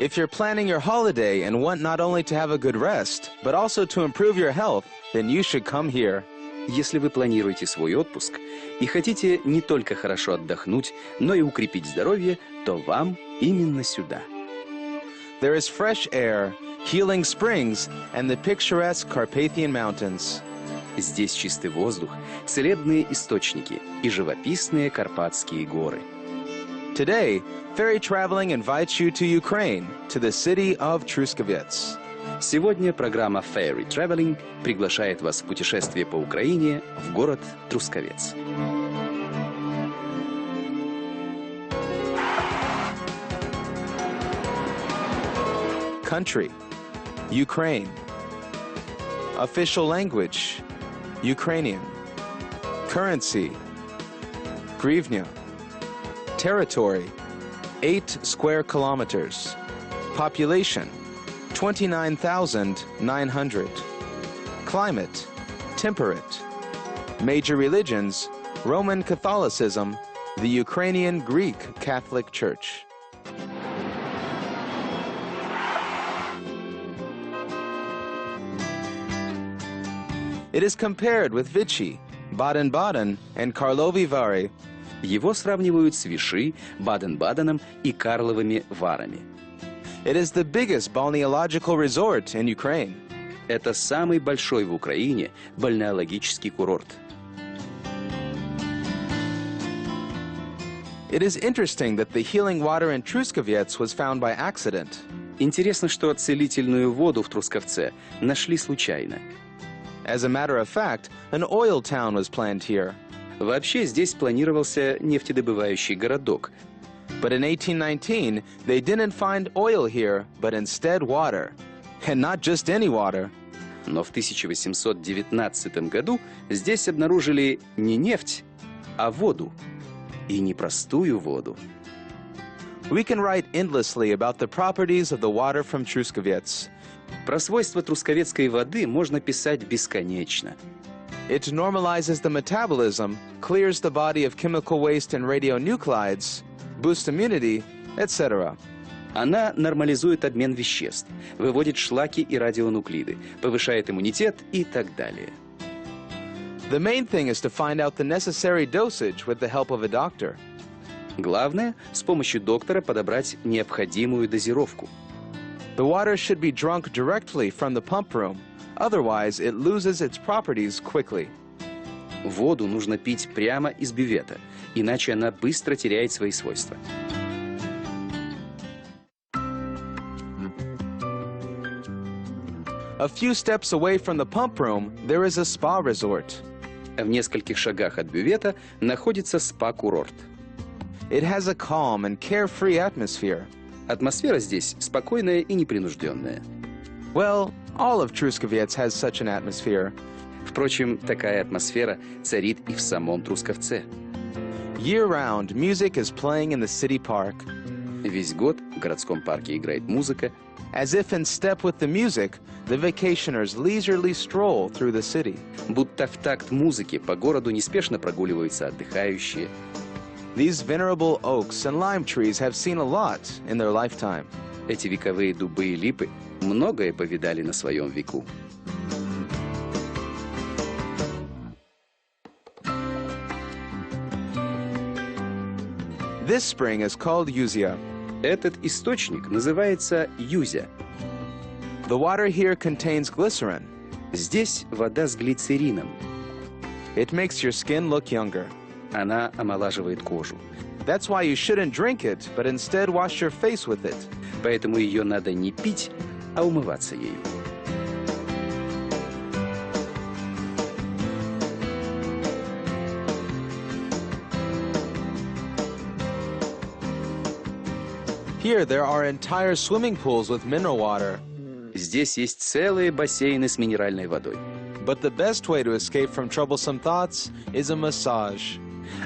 If you're planning your holiday and want not only to have a good rest, but also to improve your health, then you should come here. Если вы планируете свой отпуск и хотите не только хорошо отдохнуть, но и укрепить здоровье, то вам именно сюда. There is fresh air, healing springs, and the picturesque Carpathian Mountains. Здесь чистый воздух, целебные источники и живописные Карпатские горы. Today, ferry traveling invites you to Ukraine, to the city of Truskavets. Сегодня программа Ferry Traveling приглашает вас в путешествие по Украине в город Трускавец. Country, Ukraine. Official language, Ukrainian. Currency, hryvnia. Territory, 8 square kilometers. Population, 29,900. Climate, temperate. Major religions, Roman Catholicism, the Ukrainian Greek Catholic Church. It is compared with Vichy, Baden-Baden, and Karlovy Vary. Его сравнивают с Виши, Баден-Баденом и Карловыми Варами. It is the biggest balneological resort in Ukraine. Это самый большой в Украине бальнеологический курорт. It is interesting that the healing water in Truskavets was found by accident. Интересно, что целительную воду в Трускавце нашли случайно. As a matter of fact, an oil town was planned here. Вообще здесь планировался нефтедобывающий городок. But in 1819, they didn't find oil here, but instead water. And not just any water. Но в 1819 году здесь обнаружили не нефть, а воду. И не простую воду. We can write endlessly about the properties of the water from Truskavets. Про свойства трускавецкой воды можно писать бесконечно. It normalizes the metabolism, clears the body of chemical waste and radionuclides, boosts immunity, etc. Она нормализует обмен веществ, выводит шлаки и радионуклиды, повышает иммунитет и так далее. The main thing is to find out the necessary dosage with the help of a doctor. Главное, с помощью доктора подобрать необходимую дозировку. The water should be drunk directly from the pump room, otherwise it loses its properties quickly. Воду нужно пить прямо из бювета, иначе она быстро теряет свои свойства. A few steps away from the pump room, there is a spa resort. В нескольких шагах от бювета находится спа-курорт. It has a calm and carefree atmosphere. Атмосфера здесь спокойная и непринужденная. Well, all of Truskavets has such an atmosphere. Впрочем, такая атмосфера царит и в самом Трускавце. Year-round, music is playing in the city park. Весь год в городском парке играет музыка. As if in step with the music, the vacationers leisurely stroll through the city. Будто в такт музыки по городу неспешно прогуливаются отдыхающие. These venerable oaks and lime trees have seen a lot in their lifetime. Эти вековые дубы и липы многое повидали на своем веку. This spring is called Yuzia. Этот источник называется Юзя. The water here contains glycerin. Здесь вода с глицерином. It makes your skin look younger. Она омолаживает кожу. That's why you shouldn't drink it, but instead wash your face with it. Поэтому ее надо не пить, а умываться ею. Here there are entire swimming pools with mineral water. Здесь есть целые бассейны с минеральной водой. But the best way to escape from troublesome thoughts is a massage.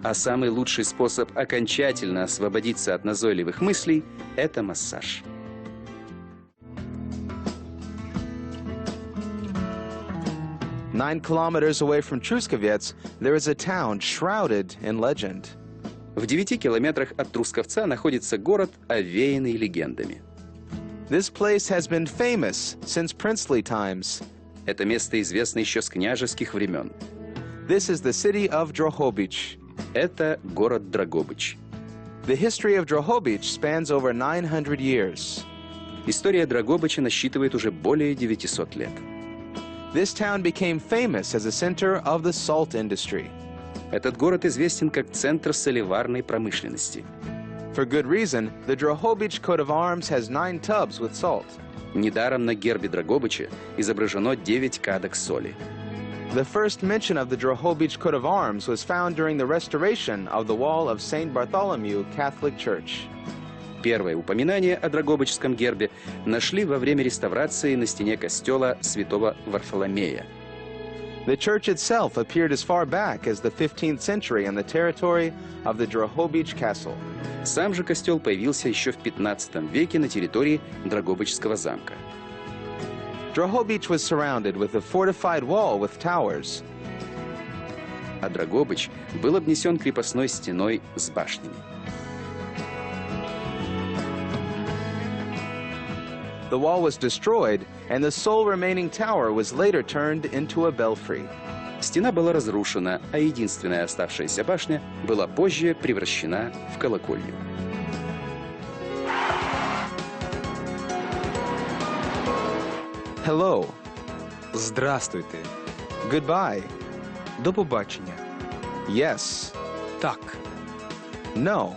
А самый лучший способ окончательно освободиться от назойливых мыслей – это массаж. 9 kilometers away from Truskavets, there is a town shrouded in legend. В 9 километрах от Трускавца находится город, овеянный легендами. This place has been famous since princely times. Это место известно еще с княжеских времен. This is the city of Drohobych. Это город Драгобыч. The history of Drohobych spans over 900 years. История Драгобыча насчитывает уже более 900 лет. This town became famous as a center of the salt industry. Этот город известен как центр солеварной промышленности. For good reason, the Drohobych coat of arms has 9 tubs with salt. Недаром на гербе Драгобыча изображено 9 кадок соли. The first mention of the Drohobych coat of arms was found during the restoration of the wall of St. Bartholomew Catholic Church. Первое упоминание о Драгобычском гербе нашли во время реставрации на стене костела святого Варфоломея. The church itself appeared as far back as the 15th century in the territory of the Drohobych Castle. Сам же костел появился еще в 15 веке на территории Драгобычского замка. Drohobych was surrounded with a fortified wall with towers. А Драгобыч был обнесен крепостной стеной с башнями. The wall was destroyed, and the sole remaining tower was later turned into a belfry. Стена была разрушена, а единственная оставшаяся башня была позже превращена в колокольню. Hello. Здрастуйте. Goodbye. До побачення. Yes. Так. No.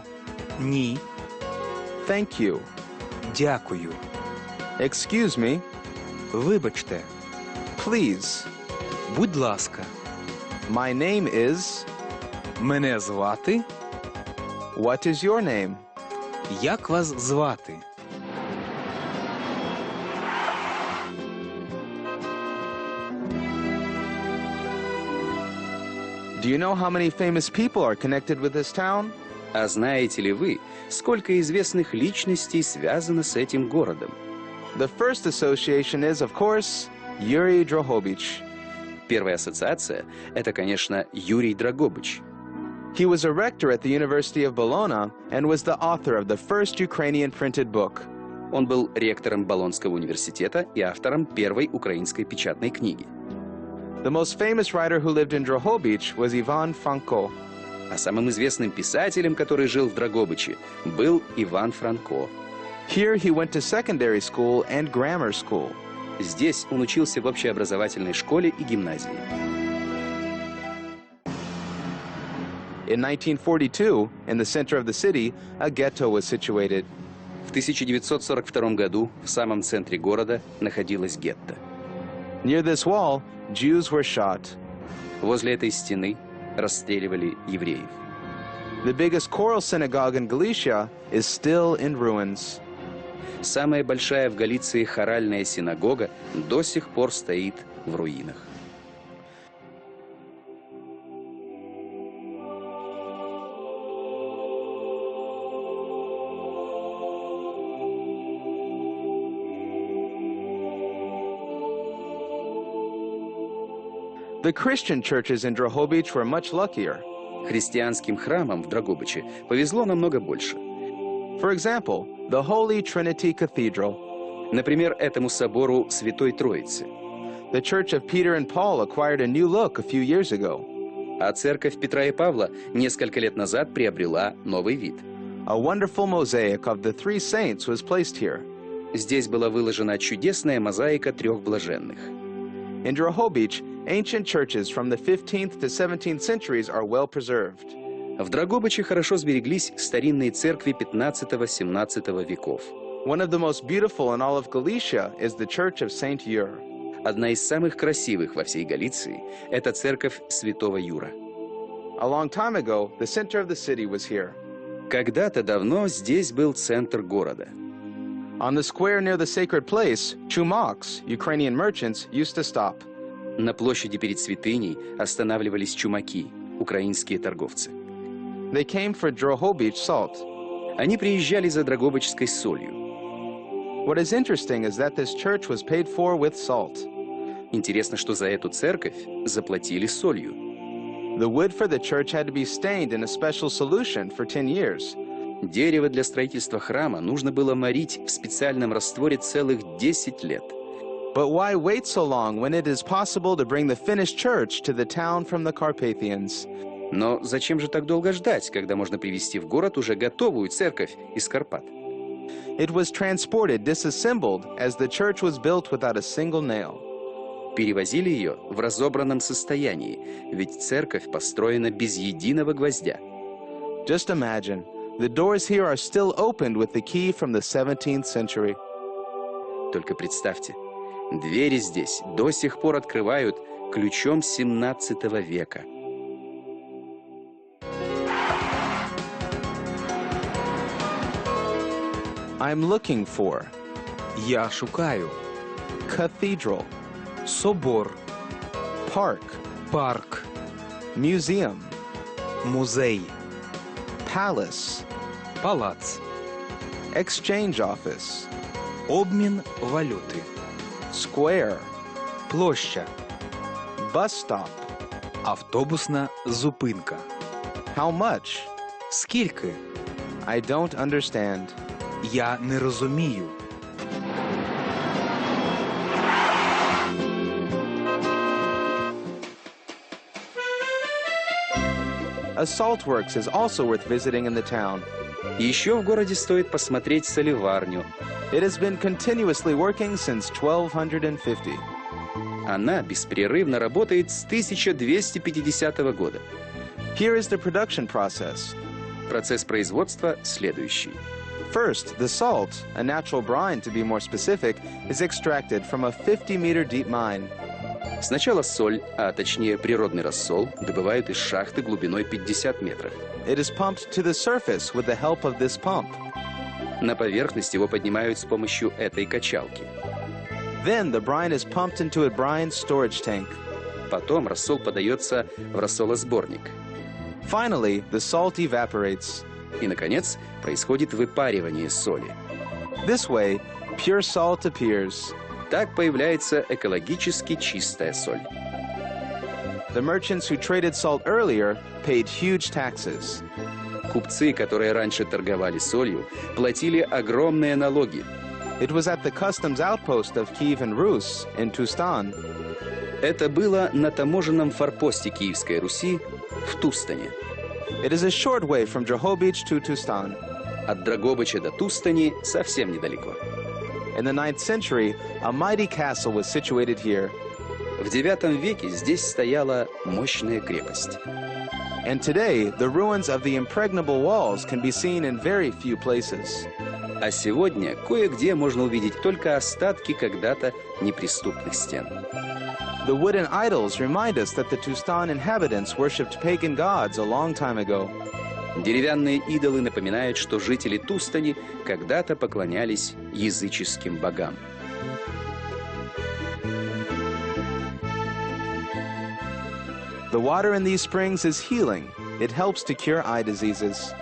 Ні. Thank you. Дякую. Excuse me. Вибачте. Please. Будь ласка. My name is... Мене звати. What is your name? Як вас звати? Do you know how many famous people are connected with this town? А знаете ли вы, сколько известных личностей связано с этим городом? The first association is, of course, Yuri Drohobych. Первая ассоциация – это, конечно, Юрий Драгобыч. He was a rector at the University of Bologna and was the author of the first Ukrainian printed book. Он был ректором Болонского университета и автором первой украинской печатной книги. The most famous writer who lived in Drohobych was Ivan Franko. А самым известным писателем, который жил в Драгобыче, был Иван Франко. Here he went to secondary school and grammar school. Здесь он учился в общеобразовательной школе и гимназии. In 1942, in the center of the city, a ghetto was situated. В 1942 году в самом центре города находилась гетто. Near this wall, Jews were shot. Возле этой стены расстреливали евреев. The biggest choral synagogue in Galicia is still in ruins. Самая большая в Галиции хоральная синагога до сих пор стоит в руинах. The Christian churches in Drohobych were much luckier. Христианским храмам в Драгобыче повезло намного больше. For example, the Holy Trinity Cathedral. Например, этому собору Святой Троицы. The Church of Peter and Paul acquired a new look a few years ago. А церковь Петра и Павла несколько лет назад приобрела новый вид. A wonderful mosaic of the three saints was placed here. Здесь была выложена чудесная мозаика трех блаженных. In Drohobych, ancient churches from the 15th to 17th centuries are well preserved. В Драгобыче хорошо сбереглись старинные церкви 15-17 веков. One of the most beautiful in all of Galicia is the Church of Saint Ur. Одна из самых красивых во всей Галиции – это церковь Святого Юра. A long time ago, the center of the city was here. Когда-то давно здесь был центр города. On the square near the sacred place, Chumaks, Ukrainian merchants, used to stop. На площади перед святыней останавливались чумаки, украинские торговцы. They came for Drohobych salt. Они приезжали за драгобычской солью. What is interesting is that this church was paid for with salt. Интересно, что за эту церковь заплатили солью. The wood for the church had to be stained in a special solution for 10 years. Дерево для строительства храма нужно было морить в специальном растворе целых 10 лет. But why wait so long when it is possible to bring the finished church to the town from the Carpathians? Но зачем же так долго ждать, когда можно привезти в город уже готовую церковь из Карпат? It was transported disassembled as the church was built without a single nail. Перевозили ее в разобранном состоянии, ведь церковь построена без единого гвоздя. Just imagine, the doors here are still opened with the key from the 17th century. Только представьте, двери здесь до сих пор открывают ключом 17 века. I'm looking for Я шукаю. cathedral, Собор. park, Парк. museum, Музей. palace, Палац. exchange office, Обмін валюти. square, Площа. bus stop. Автобусна зупинка. How much? Скільки? I don't understand. Я не розумію. A salt works is also worth visiting in the town. Еще в городе стоит посмотреть солеварню. It has been continuously working since 1250. Она беспрерывно работает с 1250 года. Here is the production process. Процесс производства следующий. First, the salt, a natural brine to be more specific, is extracted from a 50-meter deep mine. Сначала соль, а точнее природный рассол, добывают из шахты глубиной 50 метров. It is pumped to the surface with the help of this pump. На поверхность его поднимают с помощью этой качалки. Then the brine is pumped into a brine storage tank. Потом рассол подается в рассолосборник. Finally, the salt evaporates. И, наконец, происходит выпаривание соли. This way, pure salt appears. Так появляется экологически чистая соль. The merchants who traded salt earlier paid huge taxes. Купцы, которые раньше торговали солью, платили огромные налоги. It was at the customs outpost of Kievan Rus in Tustan. Это было на таможенном форпосте Киевской Руси в Тустане. It is a short way from Drahobich to Tustan. От Драгобыча до Тустани совсем недалеко. In the 9th century, a mighty castle was situated here. В IX веке здесь стояла мощная крепость. And today, the ruins of the impregnable walls can be seen in very few places. А сегодня кое-где можно увидеть только остатки когда-то неприступных стен. The wooden idols remind us that the Tustan inhabitants worshipped pagan gods a long time ago. Деревянные идолы напоминают, что жители Тустани когда-то поклонялись языческим богам. The water in these springs is healing. It helps to cure eye diseases.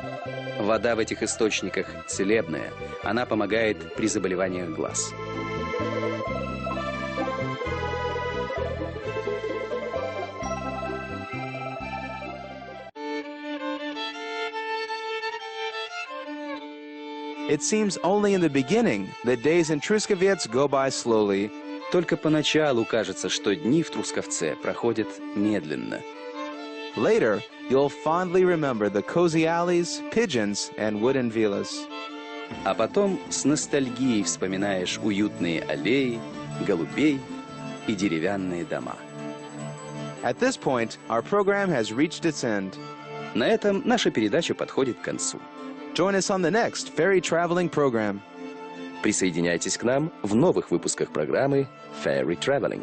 Вода в этих источниках целебная. Она помогает при заболеваниях глаз. It seems only in the beginning that days in Truskavets go by slowly. Только поначалу кажется, что дни в Трусковце проходят медленно. Later, you'll fondly remember the cozy alleys, pigeons, and wooden villas. А потом с ностальгией вспоминаешь уютные аллеи, голубей и деревянные дома. At this point, our program has reached its end. На этом наша передача подходит к концу. Join us on the next ferry traveling program. Присоединяйтесь к нам в новых выпусках программы Ferry Traveling.